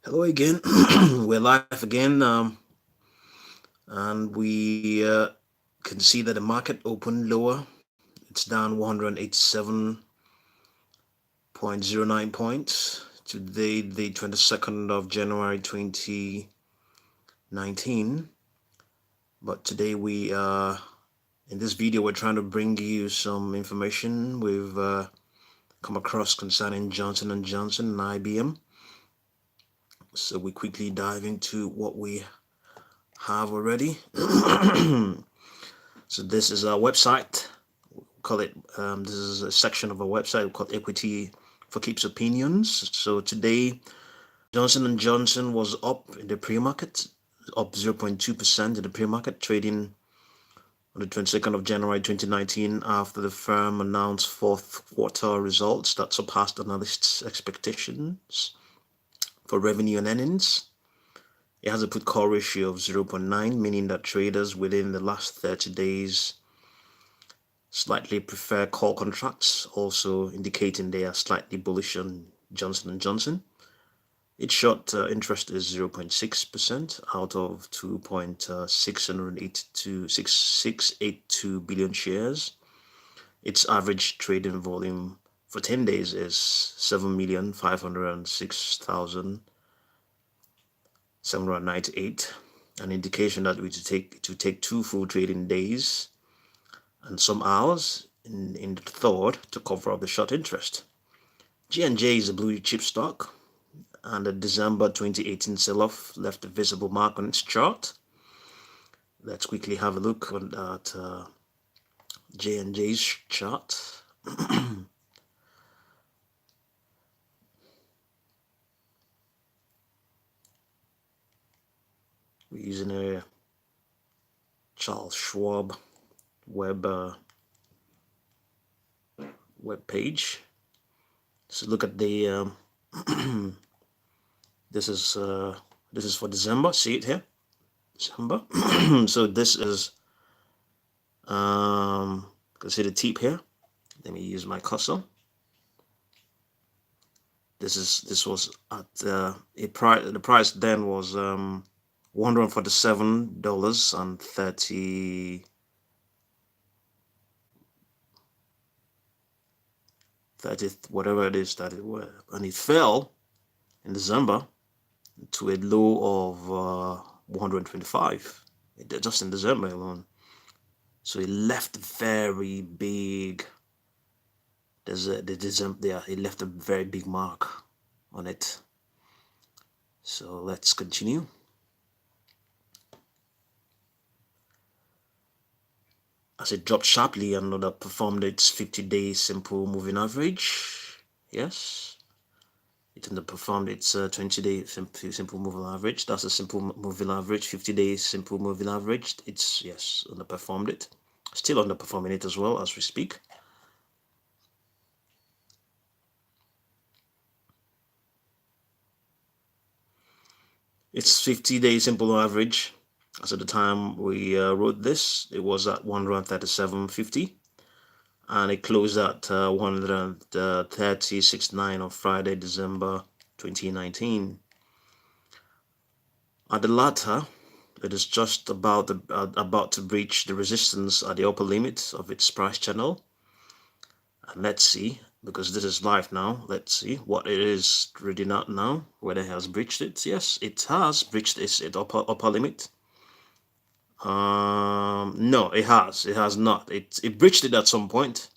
Hello again. We're live again, and we can see that the market opened lower. It's down 187.09 points. Today, the 22nd of January 2019. But today, in this video, we're trying to bring you some information we've come across concerning Johnson and Johnson and IBM. So we quickly dive into what we have already. So this is our website. Call it. This is a section of our website called Equity for Keeps Opinions. So today, Johnson and Johnson was up in the pre-market, up 0.2% in the pre-market, trading on the 22nd of January 2019 after the firm announced fourth quarter results that surpassed analysts' expectations for revenue and earnings. It has a put call ratio of 0.9, meaning that traders within the last 30 days slightly prefer call contracts, also indicating they are slightly bullish on Johnson & Johnson. Its short interest is 0.6% out of 2.682 billion shares. Its average trading volume for 10 days is 7,506,798, an indication that we take two full trading days and some hours in the third to cover up the short interest. J&J is a blue chip stock, and the December 2018 sell-off left a visible mark on its chart. Let's quickly have a look on that J&J's chart. We're using a Charles Schwab web page. So look at the this is for December. See it here, December. So this is you can see the tip here. Let me use my cursor. This was at the price then was $147.30 whatever it is that it was, and it fell in December to a low of 125 just in December alone. So it left very big. It left a very big mark on it. So let's continue. As it dropped sharply and underperformed its 50-day simple moving average. Yes, it underperformed its 20-day simple moving average. That's a simple moving average. 50-day simple moving average. It's underperformed it. Still underperforming it as well as we speak. Its 50-day simple average, as at the time we wrote this, it was at 137.50, and it closed at 136.9 on Friday, December 2019. At the latter, it is just about to breach the resistance at the upper limit of its price channel. And let's see, because this is live now, let's see what it is reading out now, whether it has breached it. Yes, it has breached its upper limit. No, it has not. It breached it at some point.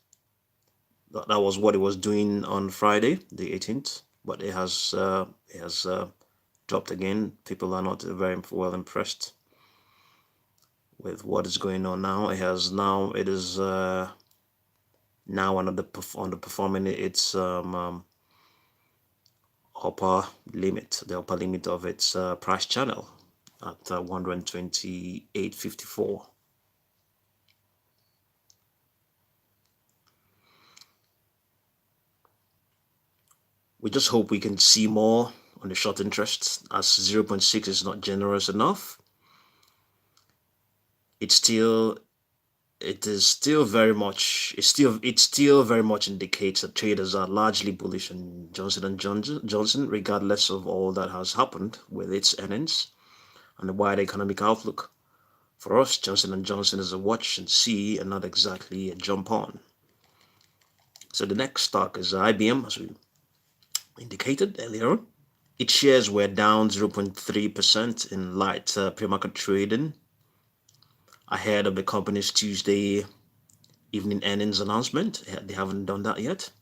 That was what it was doing on Friday the 18th, but it has dropped again. People are not very well impressed with what is going on now. It is now underperforming its upper limit, the upper limit of its price channel at 128.54. We just hope we can see more on the short interest, as 0.6 is not generous enough. It's still it is still very much it still very much indicates that traders are largely bullish on Johnson, regardless of all that has happened with its earnings and the wider economic outlook. For us, Johnson is a watch and see and not exactly a jump on. So the next stock is IBM, as we indicated earlier on. Its shares were down 0.3% in light pre-market trading ahead of the company's Tuesday evening earnings announcement. They haven't done that yet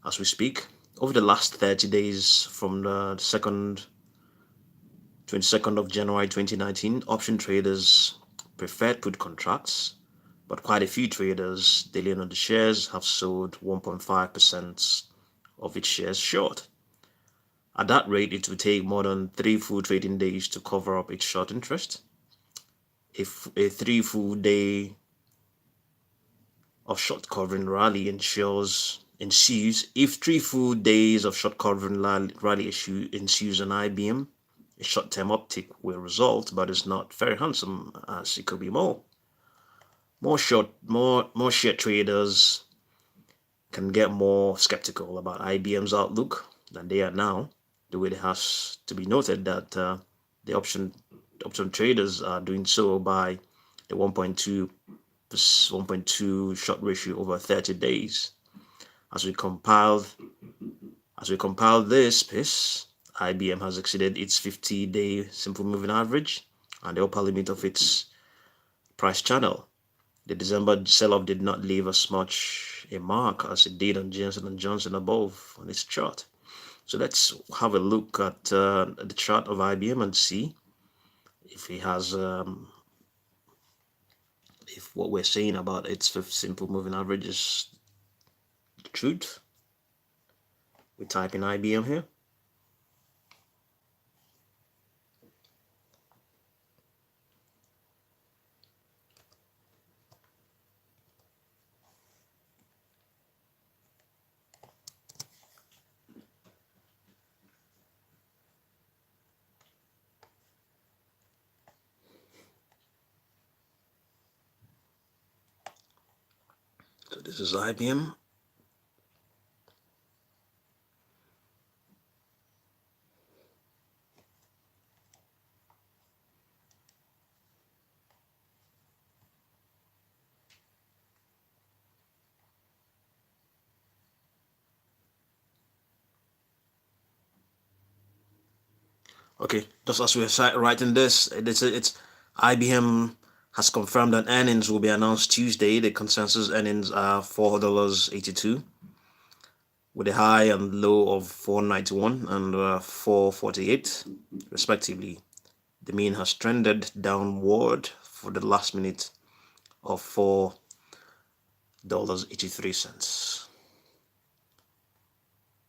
as we speak. Over the last 30 days from the 22nd of January 2019, option traders preferred put contracts, but quite a few traders dealing on the shares have sold 1.5% of its shares short. At that rate, it would take more than 3 full trading days to cover up its short interest. If a 3 full day of short covering rally ensues, if 3 full days of short covering rally ensues on IBM, a short-term uptick will result, but it's not very handsome, as it could be more. More share traders can get more skeptical about IBM's outlook than they are now. Though it has to be noted that the option traders are doing so by the 1.2 short ratio over 30 days. As we compiled this piece, IBM has exceeded its 50-day simple moving average and the upper limit of its price channel. The December sell-off did not leave as much a mark as it did on Johnson & Johnson above on its chart. So let's have a look at the chart of IBM and see if it has if what we're saying about its simple moving average is the truth. We type in IBM here. So this is IBM. Okay, just as we're writing this, it's IBM has confirmed that earnings will be announced Tuesday. The consensus earnings are $4.82, with a high and low of $4.91 and $4.48, respectively. The mean has trended downward for the last minute of $4.83.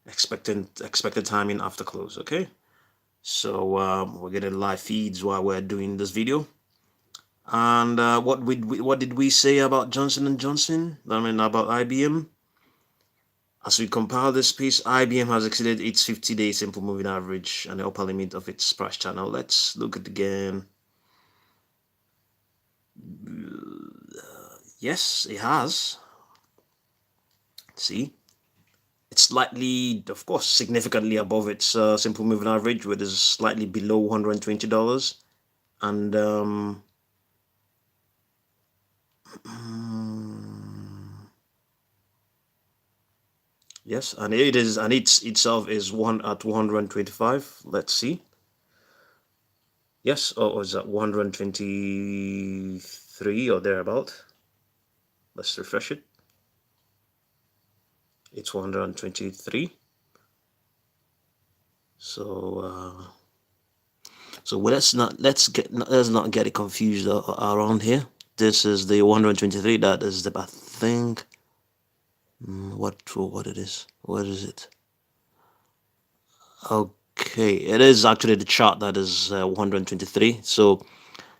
Expected timing after close. Okay. So we're getting live feeds while we're doing this video. And what did we say about Johnson & Johnson? I mean, about IBM? As we compile this piece, IBM has exceeded its 50-day simple moving average and the upper limit of its price channel. Let's look at it again. Yes, it has. See? It's slightly, of course, significantly above its simple moving average, which is slightly below $120. And yes, and it is, and itself is at 125. Let's see. Yes, or is that 123 or thereabout? Let's refresh it. It's 123. So let's not get it confused around here. This is the 123. That is the, I think, what it is. What is it? Okay, it is actually the chart that is 123. So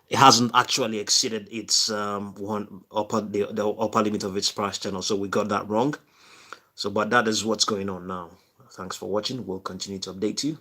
it hasn't actually exceeded its the upper limit of its price channel. So we got that wrong. So, but that is what's going on now. Thanks for watching. We'll continue to update you.